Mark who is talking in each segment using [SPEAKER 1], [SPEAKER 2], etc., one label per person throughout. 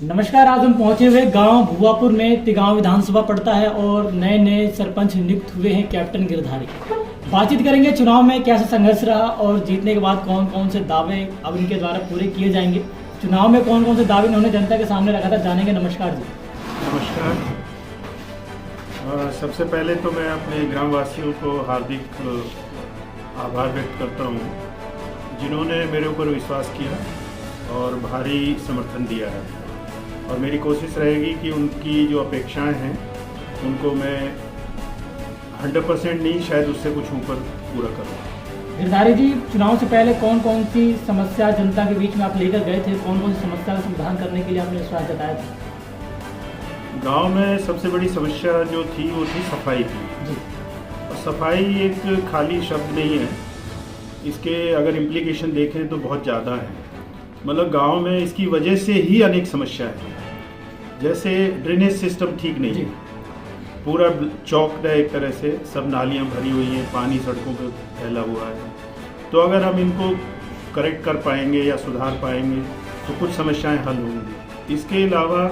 [SPEAKER 1] नमस्कार। आज हम पहुंचे हुए गांव भुवापुर में तिगांव विधानसभा पड़ता है और नए नए सरपंच नियुक्त हुए हैं कैप्टन गिरधारी। बातचीत करेंगे चुनाव में कैसा संघर्ष रहा और जीतने के बाद कौन कौन से दावे अब इनके द्वारा पूरे किए जाएंगे। चुनाव में कौन कौन से दावे इन्होंने जनता के सामने रखा था, जानेंगे। नमस्कार जी।
[SPEAKER 2] नमस्कार। सबसे पहले तो मैं अपने ग्रामवासियों को हार्दिक आभार व्यक्त करता हूँ जिन्होंने मेरे ऊपर विश्वास किया और भारी समर्थन दिया है, और मेरी कोशिश रहेगी कि उनकी जो अपेक्षाएं हैं उनको मैं 100% नहीं, शायद उससे कुछ ऊपर पूरा करूँ।
[SPEAKER 1] गिरधारी जी, चुनाव से पहले कौन कौन सी समस्या जनता के बीच में आप लेकर गए थे, कौन कौन सी समस्या का समाधान करने के लिए आपने विश्वास जताया था?
[SPEAKER 2] गांव में सबसे बड़ी समस्या जो थी वो थी सफाई की
[SPEAKER 1] जी।
[SPEAKER 2] और सफाई एक खाली शब्द नहीं है, इसके अगर इम्प्लीकेशन देखें तो बहुत ज़्यादा है। मतलब गांव में इसकी वजह से ही अनेक समस्या है, जैसे ड्रेनेज सिस्टम ठीक नहीं है, पूरा चौक है, एक तरह से सब नालियां भरी हुई हैं, पानी सड़कों पर फैला हुआ है। तो अगर हम इनको करेक्ट कर पाएंगे या सुधार पाएंगे तो कुछ समस्याएं हल होंगी। इसके अलावा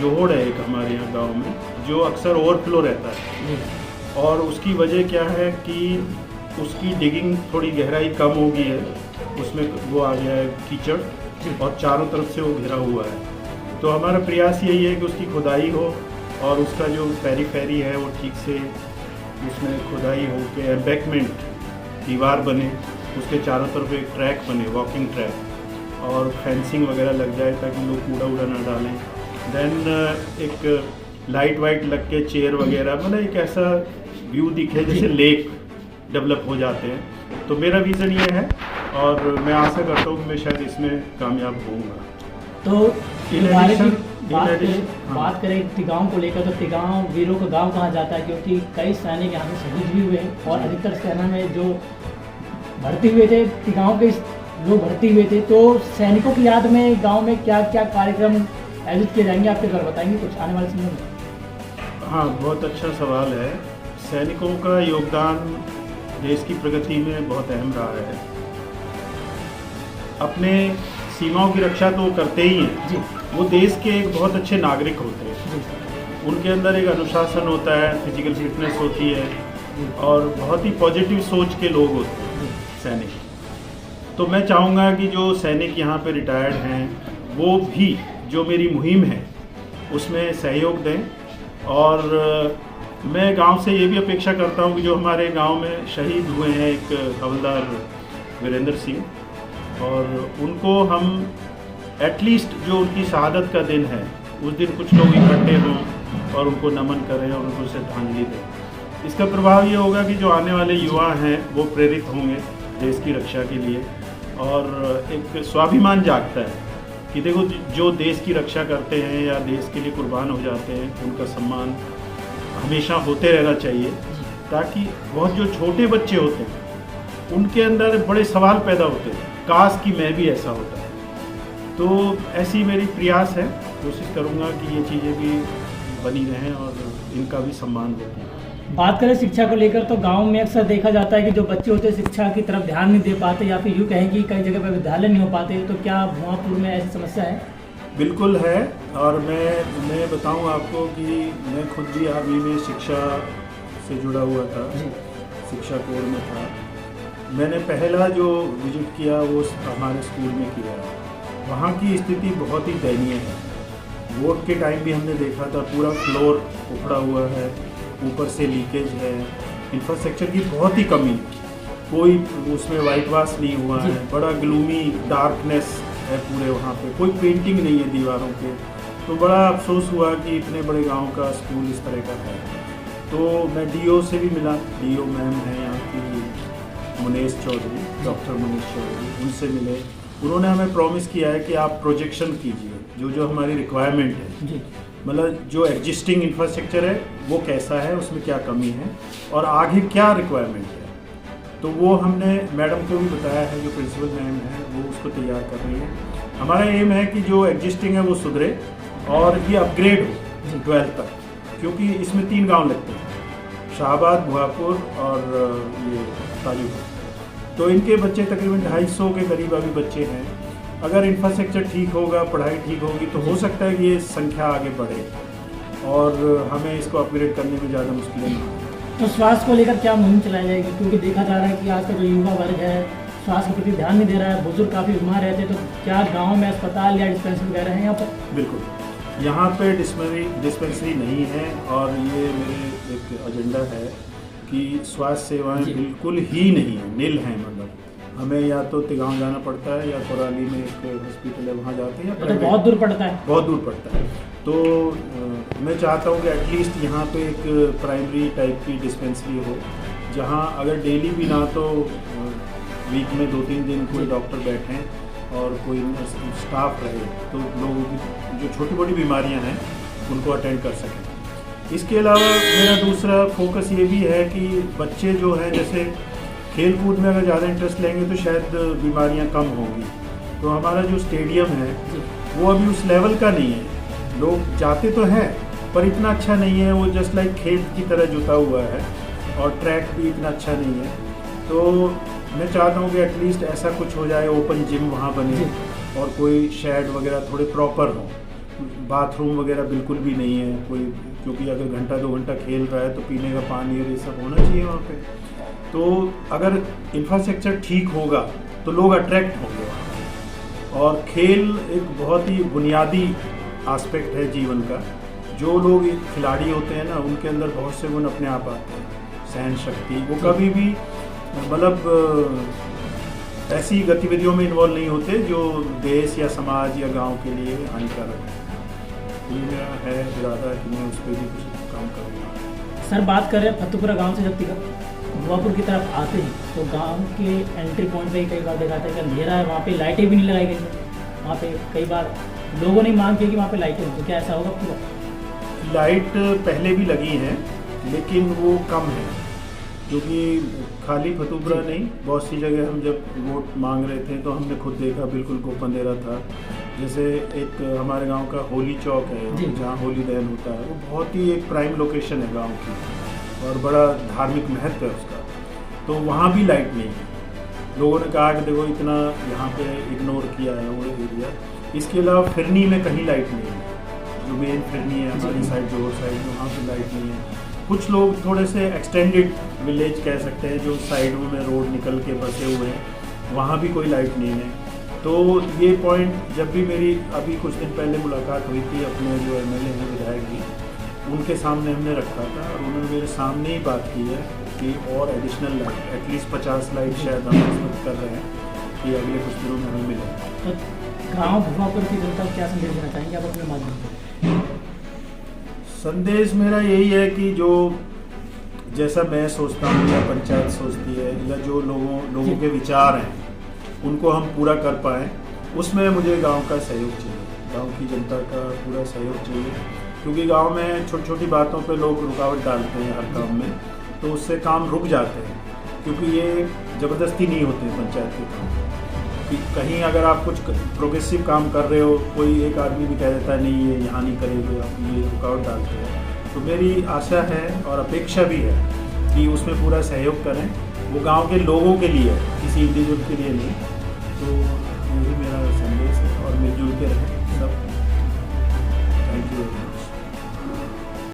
[SPEAKER 2] जोहड़ है एक हमारे यहाँ गांव में, जो अक्सर ओवरफ्लो रहता है, और उसकी वजह क्या है कि उसकी डिगिंग थोड़ी गहराई कम हो गई है, उसमें वो आ गया है कीचड़ और चारों तरफ से वो घिरा हुआ है। तो हमारा प्रयास यही है कि उसकी खुदाई हो और उसका जो पेरीफेरी है वो ठीक से उसमें खुदाई हो के एम्बैंकमेंट दीवार बने, उसके चारों तरफ एक ट्रैक बने, वॉकिंग ट्रैक, और फेंसिंग वगैरह लग जाए ताकि लोग कूड़ा उड़ा ना डालें। देन एक लाइट वाइट लग के चेयर वगैरह, मतलब एक ऐसा व्यू दिखे जैसे लेक डेवलप हो जाते हैं। तो मेरा विज़न ये है और मैं आशा करता हूँ कि मैं शायद इसमें कामयाब होऊंगा।
[SPEAKER 1] तो बात करें तिगांव को लेकर, तो तिगांव वीरों का गांव कहा जाता है क्योंकि कई सैनिक यहाँ से शहीद भी हुए हैं और अधिकतर सेना में जो भर्ती हुए थे तिगांव के लोग भर्ती हुए थे। तो सैनिकों की याद में गांव में क्या क्या कार्यक्रम आयोजित किए जाएंगे, आपके द्वारा बताएंगे कुछ आने वाले समय में?
[SPEAKER 2] हाँ, बहुत अच्छा सवाल है। सैनिकों का योगदान देश की प्रगति में बहुत अहम रहा है। अपने सीमाओं की रक्षा तो वो करते ही हैं
[SPEAKER 1] जी।
[SPEAKER 2] वो देश के एक बहुत अच्छे नागरिक होते हैं। उनके अंदर एक अनुशासन होता है, फिजिकल फिटनेस होती है और बहुत ही पॉजिटिव सोच के लोग होते हैं सैनिक। तो मैं चाहूँगा कि जो सैनिक यहाँ पे रिटायर्ड हैं वो भी जो मेरी मुहिम है उसमें सहयोग दें, और मैं गांव से ये भी अपेक्षा करता हूँ कि जो हमारे गांव में शहीद हुए हैं एक हवलदार वीरेंद्र सिंह, और उनको हम एटलीस्ट जो उनकी शहादत का दिन है उस दिन कुछ लोग इकट्ठे हों और उनको नमन करें और उनको श्रद्धांजलि दें। इसका प्रभाव ये होगा कि जो आने वाले युवा हैं वो प्रेरित होंगे देश की रक्षा के लिए, और एक स्वाभिमान जागता है कि देखो जो देश की रक्षा करते हैं या देश के लिए कुर्बान हो जाते हैं उनका सम्मान हमेशा होते रहना चाहिए, ताकि बहुत जो छोटे बच्चे होते हैं उनके अंदर बड़े सवाल पैदा होते हैं, काश कि मैं भी ऐसा होता। तो ऐसी मेरी प्रयास है, कोशिश करूँगा कि ये चीज़ें भी बनी रहें और इनका भी सम्मान हो।
[SPEAKER 1] बात करें शिक्षा को लेकर, तो गांव में अक्सर देखा जाता है कि जो बच्चे होते हैं शिक्षा की तरफ ध्यान नहीं दे पाते, या फिर यूँ कहें कि कई जगह पर विद्यालय नहीं हो पाते। तो क्या भुवापुर में ऐसी समस्या है?
[SPEAKER 2] बिल्कुल है, और मैं बताऊं आपको कि मैं खुद भी आर्मी में शिक्षा से जुड़ा हुआ था, शिक्षा कोर में था। मैंने पहला जो विजिट किया वो हमारे स्कूल में किया। वहाँ की स्थिति बहुत ही दयनीय है। वोट के टाइम भी हमने देखा था, पूरा फ्लोर उखड़ा हुआ है, ऊपर से लीकेज है, इंफ्रास्ट्रक्चर की बहुत ही कमी, कोई उसमें वाइट वॉश नहीं हुआ है, बड़ा ग्लूमी डार्कनेस है पूरे वहाँ पे, कोई पेंटिंग नहीं है दीवारों पे। तो बड़ा अफसोस हुआ कि इतने बड़े गांव का स्कूल इस तरह का है। तो मैं डीओ से भी मिला, डीओ मैम है यहाँ की मुनेश चौधरी, डॉक्टर मुनेश चौधरी, उनसे मिले। उन्होंने हमें प्रॉमिस किया है कि आप प्रोजेक्शन कीजिए जो जो हमारी रिक्वायरमेंट है, मतलब जो एग्जिस्टिंग इंफ्रास्ट्रक्चर है वो कैसा है, उसमें क्या कमी है और आगे क्या रिक्वायरमेंट है। तो वो हमने मैडम को भी बताया है, जो प्रिंसिपल मैम है वो उसको तैयार कर रही है। हमारा एम है कि जो एग्जिस्टिंग है वो सुधरे और ये अपग्रेड हो 12th तक, क्योंकि इसमें 3 गांव लगते हैं, शाहबाद, भुवापुर और ये ताजूपुर। तो इनके बच्चे तकरीबन 250 के करीब अभी बच्चे हैं। अगर इंफ्रास्ट्रक्चर ठीक होगा, पढ़ाई ठीक होगी, तो हो सकता है कि ये संख्या आगे बढ़े और हमें इसको अपग्रेड करने में ज़्यादा मुश्किलें नहीं आएं।
[SPEAKER 1] तो स्वास्थ्य को लेकर क्या मुहिम चलाई जाएगी, क्योंकि देखा जा रहा है कि आज का जो युवा वर्ग है स्वास्थ्य के प्रति ध्यान नहीं दे रहा है, बुजुर्ग काफ़ी बीमार रहते हैं, तो क्या गांव में अस्पताल या डिस्पेंसरी वगैरह है यहाँ पर?
[SPEAKER 2] बिल्कुल, यहाँ पे डिस्पेंसरी नहीं है और ये मेरे एक एजेंडा है कि स्वास्थ्य सेवाएं बिल्कुल ही नहीं है, नील हैं। मतलब हमें या तो तिगांव जाना पड़ता है या कोराली में एक हॉस्पिटल है वहाँ जाते हैं,
[SPEAKER 1] तो बहुत दूर पड़ता है,
[SPEAKER 2] बहुत दूर पड़ता है। तो मैं चाहता हूँ कि एटलीस्ट यहाँ पे एक प्राइमरी टाइप की डिस्पेंसरी हो, जहाँ अगर डेली भी ना तो वीक में 2-3 दिन कोई डॉक्टर बैठें और कोई स्टाफ रहे, तो लोगों की जो छोटी मोटी बीमारियाँ हैं उनको अटेंड कर सकें। इसके अलावा मेरा दूसरा फोकस ये भी है कि बच्चे जो हैं, जैसे खेल कूद में अगर ज़्यादा इंटरेस्ट लेंगे तो शायद बीमारियां कम होंगी। तो हमारा जो स्टेडियम है वो अभी उस लेवल का नहीं है, लोग जाते तो हैं पर इतना अच्छा नहीं है, वो जस्ट लाइक खेत की तरह जुता हुआ है और ट्रैक भी इतना अच्छा नहीं है। तो मैं चाहता हूँ कि एटलीस्ट ऐसा कुछ हो जाए, ओपन जिम वहाँ बने और कोई शेड वगैरह थोड़े प्रॉपर हो, बाथरूम वगैरह बिल्कुल भी नहीं है कोई, क्योंकि अगर घंटा 2 घंटा खेल रहा है तो पीने का पानी और ये सब होना चाहिए वहाँ पे। तो अगर इंफ्रास्ट्रक्चर ठीक होगा तो लोग अट्रैक्ट होंगे वहाँ। और खेल एक बहुत ही बुनियादी एस्पेक्ट है जीवन का। जो लोग खिलाड़ी होते हैं ना, उनके अंदर बहुत से गुण अपने आप आते हैं, सहन शक्ति, वो कभी भी मतलब ऐसी गतिविधियों में इन्वॉल्व नहीं होते जो देश या समाज या गांव के लिए हानिकारक है। ये मेरा है इरादा कि मैं उस पर भी कुछ काम करूँगा।
[SPEAKER 1] सर, बात करें फतेहपुरा गांव से जब भुआपुर की तरफ आते हैं तो गांव के एंट्री पॉइंट पे कई बार देखा था कि अंधेरा है, वहाँ पे लाइटें भी नहीं लगाई गई हैं। वहाँ पे कई बार लोगों ने मांग की कि वहाँ पे लाइटें हों, तो क्या ऐसा होगा पूरा?
[SPEAKER 2] लाइट पहले भी लगी हैं लेकिन वो कम है, क्योंकि खाली फतेहपुरा नहीं, बहुत सी जगह हम जब वोट मांग रहे थे तो हमने खुद देखा बिल्कुल गोप अंधेरा था। जैसे एक हमारे गांव का होली चौक है जहाँ होली दहन होता है, वो बहुत ही एक प्राइम लोकेशन है गांव की और बड़ा धार्मिक महत्व है उसका, तो वहाँ भी लाइट नहीं है। लोगों ने कहा कि देखो इतना यहाँ पे इग्नोर किया है वो एरिया। इसके अलावा फिरनी में कहीं लाइट नहीं है, जो मेन फिरनी है हमारी साइड, जोर साइड में, वहाँ पे लाइट नहीं है। कुछ लोग थोड़े से एक्सटेंडेड विलेज कह सकते हैं जो साइडों में रोड निकल के बसे हुए हैं, वहाँ भी कोई लाइट नहीं है। तो ये पॉइंट जब भी मेरी अभी कुछ दिन पहले मुलाकात हुई थी अपने जो MLA हैं, विधायक जी, उनके सामने हमने रखा था और उन्होंने मेरे सामने ही बात की है कि और एडिशनल लाइट एटलीस्ट 50 लाइट शायद हम एक्सपेक्ट कर रहे हैं कि अगले कुछ दिनों में हमें मिले।
[SPEAKER 1] तो गाँव भुआपुर की जनता को क्या संदेश देना चाहेंगे आप अपने माध्यम से?
[SPEAKER 2] संदेश मेरा यही है कि जो जैसा मैं सोचता हूँ या पंचायत सोचती है या जो लोगों के विचार हैं उनको हम पूरा कर पाएँ, उसमें मुझे गांव का सहयोग चाहिए, गांव की जनता का पूरा सहयोग चाहिए। क्योंकि गांव में छोटी छोटी बातों पे लोग रुकावट डालते हैं हर काम में, तो उससे काम रुक जाते हैं। क्योंकि ये ज़बरदस्ती नहीं होते हैं पंचायत के काम कि कहीं अगर आप कुछ प्रोग्रेसिव काम कर रहे हो, कोई एक आदमी भी कह देता है नहीं ये यहाँ नहीं करेंगे, आप ये रुकावट डालते हैं। तो मेरी आशा है और अपेक्षा भी है कि उसमें पूरा सहयोग करें, वो गांव के लोगों के लिए, किसी इंडिविजुअल के लिए नहीं। तो यही मेरा संदेश है और मिलजुल के रहें सब। Thank you.